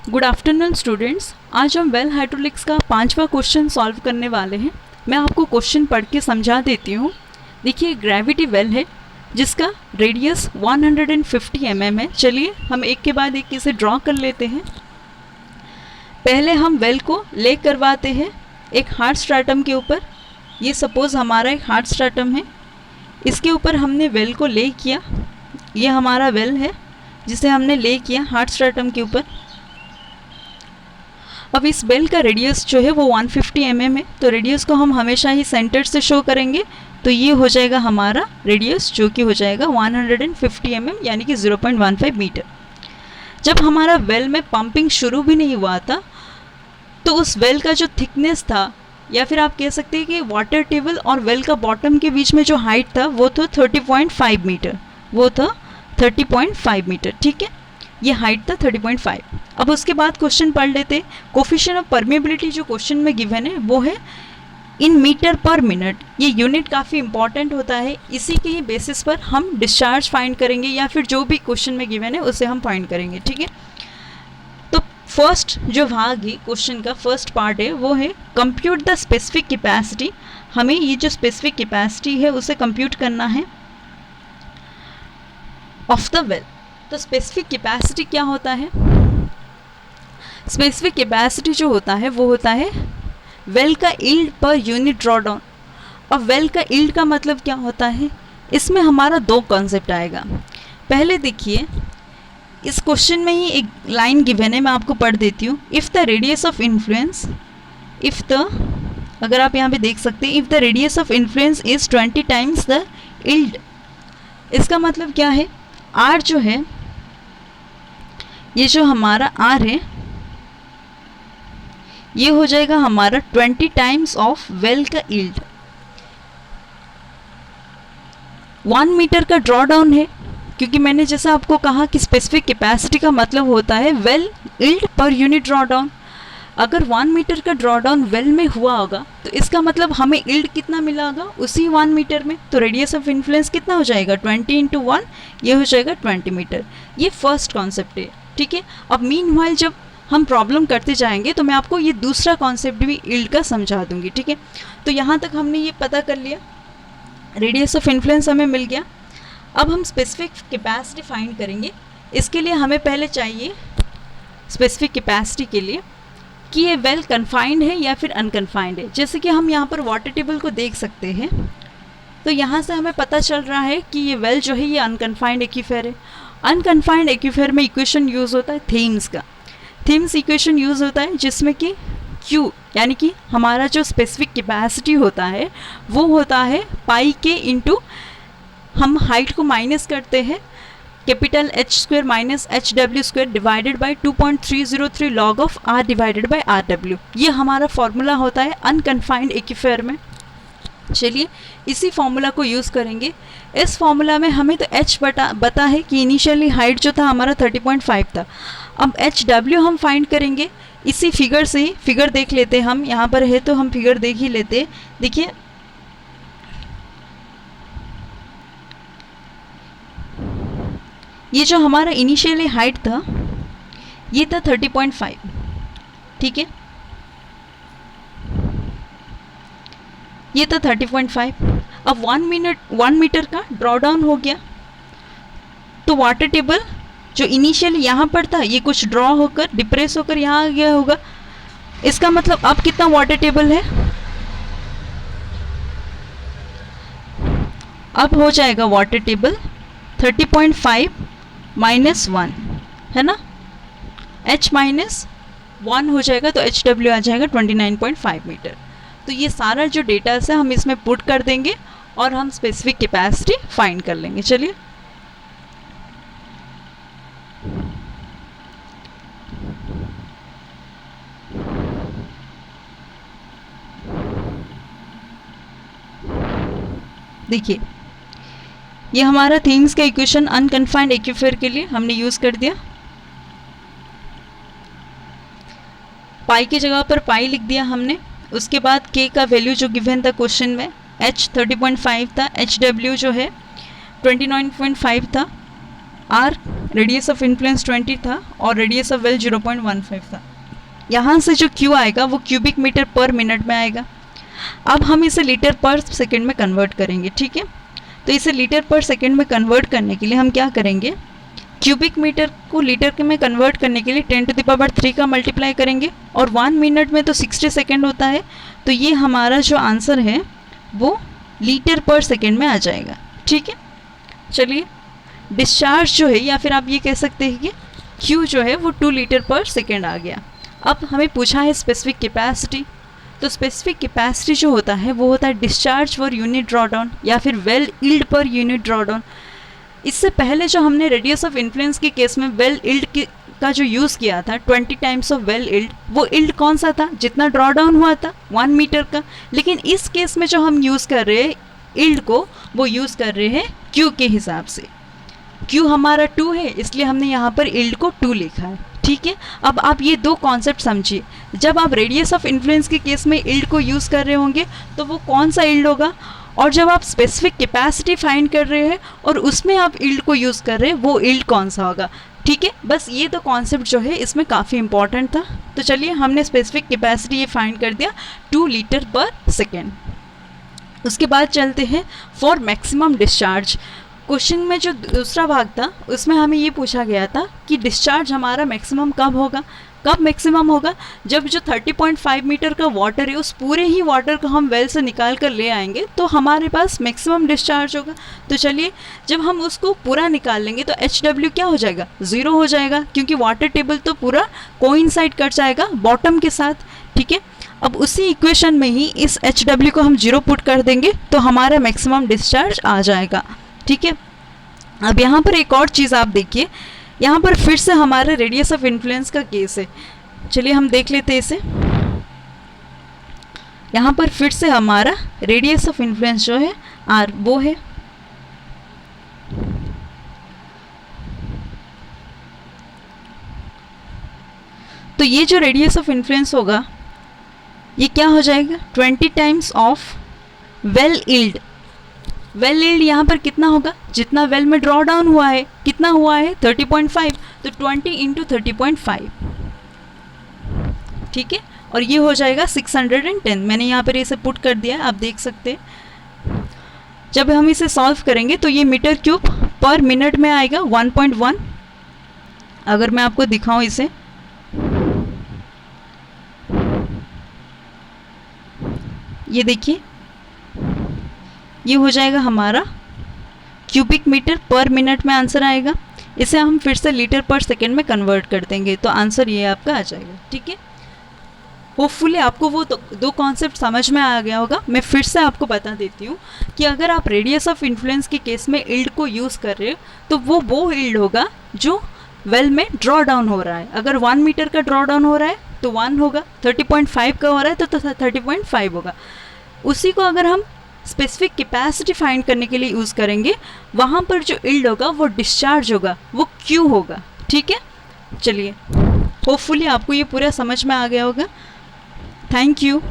Good afternoon students. आज हम well hydraulics का 5वां क्वेश्चन सॉल्व करने वाले हैं। मैं आपको क्वेश्चन पढ़ के समझा देती हूँ। देखिए, ग्रेविटी वेल है जिसका रेडियस 150 mm है। चलिए हम एक के बाद एक इसे ड्रॉ कर लेते हैं। पहले हम वेल को ले करवाते हैं एक हार्ड स्ट्रैटम के ऊपर। ये सपोज़ हमारा एक हार्ड स्ट्रैटम है, इसके ऊपर हमने वेल को ले किया। ये हमारा वेल है जिसे हमने ले किया हार्ड स्ट्रैटम के ऊपर। अब इस बेल का रेडियस जो है वो 150 mm है, तो रेडियस को हम हमेशा ही सेंटर से शो करेंगे। तो ये हो जाएगा हमारा रेडियस, जो कि हो जाएगा 150 mm यानी कि 0.15 मीटर। जब हमारा वेल में पंपिंग शुरू भी नहीं हुआ था, तो उस वेल का जो थिकनेस था, या फिर आप कह सकते हैं कि वाटर टेबल और वेल का बॉटम के बीच में जो हाइट था वो था 30.5 मीटर। वो था 30.5 मीटर, ठीक है। ये हाइट था 30.5। अब उसके बाद क्वेश्चन पढ़ लेते। कोफिशिएंट ऑफ परमेबिलिटी जो क्वेश्चन में गिवन है वो है इन मीटर पर मिनट। ये यूनिट काफ़ी इंपॉर्टेंट होता है, इसी के ही बेसिस पर हम डिस्चार्ज फाइंड करेंगे या फिर जो भी क्वेश्चन में गिवन है उसे हम फाइंड करेंगे, ठीक है। तो फर्स्ट जो भाग है क्वेश्चन का, फर्स्ट पार्ट है वो है कंप्यूट द स्पेसिफिक कैपेसिटी। हमें ये जो स्पेसिफिक कैपेसिटी है उसे कंप्यूट करना है ऑफ द वेल। तो स्पेसिफिक कैपेसिटी क्या होता है? स्पेसिफिक कैपेसिटी जो होता है वो होता है वेल का yield per unit draw down. अब वेल का यील्ड का मतलब क्या होता है? इसमें हमारा दो कॉन्सेप्ट आएगा। पहले देखिए, इस क्वेश्चन में ही एक लाइन गिवन है, मैं आपको पढ़ देती हूँ। If the radius of influence, अगर आप यहाँ पे देख सकते हैं, if the radius of influence is 20 times the yield. इसका मतलब क्या है? आर जो है, ये जो हमारा आर है, ये हो जाएगा हमारा 20 टाइम्स ऑफ वेल का यील्ड। 1 मीटर का ड्रॉ डाउन है, क्योंकि मैंने जैसा आपको कहा कि स्पेसिफिक कैपेसिटी का मतलब होता है well yield per unit draw down. अगर 1 मीटर का ड्रॉ डाउन वेल में हुआ होगा तो इसका मतलब हमें यील्ड कितना मिला होगा उसी 1 मीटर में। तो रेडियस ऑफ इन्फ्लुएंस कितना हो जाएगा? 20 × 1, ये हो जाएगा 20 मीटर। ये फर्स्ट कॉन्सेप्ट है, ठीक है। अब मीनवाइल जब हम प्रॉब्लम करते जाएंगे तो मैं आपको ये दूसरा कॉन्सेप्ट भी यील्ड का समझा दूंगी, ठीक है। तो यहाँ तक हमने ये पता कर लिया, रेडियस ऑफ इन्फ्लुएंस हमें मिल गया। अब हम स्पेसिफिक कैपेसिटी फाइंड करेंगे। इसके लिए हमें पहले चाहिए स्पेसिफिक कैपेसिटी के लिए कि ये वेल कन्फाइंड है या फिर अनकन्फाइंड है। जैसे कि हम यहाँ पर वाटर टेबल को देख सकते हैं, तो यहाँ से हमें पता चल रहा है कि ये वेल जो है ये अनकन्फाइंड एक्वीफर है। अनकन्फाइंड एक्वीफर में इक्वेशन यूज़ होता है थेम्स का। थेम्स इक्वेशन यूज़ होता है जिसमें कि Q यानी कि हमारा जो स्पेसिफिक कैपेसिटी होता है वो होता है पाई के इंटू, हम हाइट को माइनस करते हैं, capital H² minus HW² divided by 2.303 log of R divided by RW। ये हमारा फॉर्मूला होता है अनकन्फाइंड एक्वीफर में। चलिए इसी फॉर्मूला को यूज़ करेंगे। इस फॉर्मूला में हमें तो H बता है कि इनिशियली हाइट जो था हमारा 30.5 था। अब HW हम फाइंड करेंगे इसी फिगर से ही। फिगर देख लेते हैं, हम यहाँ पर है तो हम फिगर देख ही लेते। देखिए, ये जो हमारा इनिशियली हाइट था ये था 30.5, ठीक है। ये था 30.5। अब 1 मीटर का ड्रॉ डाउन हो गया, तो वाटर टेबल जो इनिशियली यहाँ पर था ये कुछ ड्रॉ होकर डिप्रेस होकर यहाँ आ गया होगा। इसका मतलब अब कितना वाटर टेबल है? अब हो जाएगा वाटर टेबल 30.5 माइनस 1, है ना। H माइनस 1 हो जाएगा तो HW आ जाएगा 29.5 मीटर। तो ये सारा जो डेटा है हम इसमें पुट कर देंगे और हम स्पेसिफिक कैपेसिटी फाइंड कर लेंगे। चलिए, देखिए ये हमारा थेम्स का इक्वेशन अनकन्फाइंड एक्वीफर के लिए हमने यूज़ कर दिया। पाई की जगह पर पाई लिख दिया हमने। उसके बाद के का वैल्यू जो गिवन था क्वेश्चन में, H 30.5 था, HW जो है 29.5 था। आर रेडियस ऑफ इन्फ्लुएंस 20 था और रेडियस ऑफ वेल 0.15 था। यहाँ से जो क्यू आएगा वो क्यूबिक मीटर पर मिनट में आएगा। अब हम इसे लीटर पर सेकेंड में कन्वर्ट करेंगे, ठीक है। तो इसे लीटर पर सेकेंड में कन्वर्ट करने के लिए हम क्या करेंगे, क्यूबिक मीटर को लीटर में कन्वर्ट करने के लिए 10⁻³ का मल्टीप्लाई करेंगे और 1 मिनट में तो 60 सेकेंड होता है, तो ये हमारा जो आंसर है वो लीटर पर सेकेंड में आ जाएगा, ठीक है। चलिए, डिस्चार्ज जो है या फिर आप ये कह सकते हैं कि क्यू जो है वो 2 लीटर पर सेकेंड आ गया। अब हमें पूछा है स्पेसिफिक कैपेसिटी, तो स्पेसिफिक कैपेसिटी जो होता है वो होता है डिस्चार्ज पर यूनिट ड्रॉडाउन या फिर well yield per unit drawdown. इससे पहले जो हमने रेडियस ऑफ इन्फ्लुएंस के केस में वेल इल्ड का जो यूज़ किया था 20 टाइम्स ऑफ वेल इल्ड, वो इल्ड कौन सा था, जितना ड्रॉडाउन हुआ था 1 मीटर का। लेकिन इस केस में जो हम यूज़ कर रहे हैं इल्ड को, वो यूज़ कर रहे हैं क्यू के हिसाब से। क्यू हमारा 2 है, इसलिए हमने यहाँ पर इल्ड को 2 लिखा है, ठीक है। अब आप ये दो कॉन्सेप्ट समझिए, जब आप रेडियस ऑफ इन्फ्लुएंस के केस में इल्ड को यूज़ कर रहे होंगे तो वो कौन सा इल्ड होगा, और जब आप स्पेसिफिक कैपेसिटी फाइंड कर रहे हैं और उसमें आप इल्ड को यूज़ कर रहे हैं वो इल्ड कौन सा होगा, ठीक है। बस ये तो कॉन्सेप्ट जो है इसमें काफ़ी इंपॉर्टेंट था। तो चलिए, हमने स्पेसिफिक कैपेसिटी ये फाइंड कर दिया 2 लीटर पर सेकेंड। उसके बाद चलते हैं फॉर मैक्सिमम डिस्चार्ज। क्वेश्चन में जो दूसरा भाग था उसमें हमें ये पूछा गया था कि डिस्चार्ज हमारा मैक्सिमम कब होगा, कब मैक्सिमम होगा, जब जो 30.5 मीटर का वाटर है उस पूरे ही वाटर को हम वेल से निकाल कर ले आएंगे तो हमारे पास मैक्सिमम डिस्चार्ज होगा। तो चलिए, जब हम उसको पूरा निकाल लेंगे तो HW क्या हो जाएगा, 0 हो जाएगा, क्योंकि वाटर टेबल तो पूरा कोइंसाइड कर जाएगा बॉटम के साथ, ठीक है। अब उसी इक्वेशन में ही इस HW को हम 0 पुट कर देंगे तो हमारा मैक्सिमम डिस्चार्ज आ जाएगा, ठीक है। अब यहाँ पर एक और चीज़ आप देखिए, यहाँ पर फिर से हमारे रेडियस ऑफ इन्फ्लुएंस का केस है। चलिए हम देख लेते हैं इसे। यहाँ पर फिर से हमारा रेडियस ऑफ इन्फ्लुएंस जो है R वो है। तो ये जो रेडियस ऑफ इन्फ्लुएंस होगा ये क्या हो जाएगा, 20 times of well yield. Well yield यहाँ पर कितना होगा, जितना वेल में ड्रॉ डाउन हुआ है, कितना हुआ है 30.5, तो 20 × 30.5, ठीक है। और ये हो जाएगा 610। मैंने यहाँ पर इसे पुट कर दिया है, आप देख सकते हैं। जब हम इसे सॉल्व करेंगे तो ये मीटर क्यूब पर मिनट में आएगा 1.1। अगर मैं आपको दिखाऊं इसे, ये देखिए, ये हो जाएगा हमारा क्यूबिक मीटर पर मिनट में आंसर आएगा। इसे हम फिर से लीटर पर सेकेंड में कन्वर्ट कर देंगे तो आंसर ये आपका आ जाएगा, ठीक है। होपफुली आपको वो दो कॉन्सेप्ट समझ में आ गया होगा। मैं फिर से आपको बता देती हूँ कि अगर आप रेडियस ऑफ इन्फ्लुएंस के केस में इल्ड को यूज़ कर रहे हो तो वो इल्ड होगा जो वेल में ड्रॉ डाउन हो रहा है। अगर 1 मीटर का ड्रॉ डाउन हो रहा है तो 1 होगा, 30.5 का हो रहा है तो 30.5 होगा। उसी को अगर हम स्पेसिफिक कैपेसिटी फाइंड करने के लिए यूज़ करेंगे, वहाँ पर जो इल्ड होगा वो डिस्चार्ज होगा, वो क्यू होगा, ठीक है। चलिए, होपफुली आपको ये पूरा समझ में आ गया होगा। Thank you.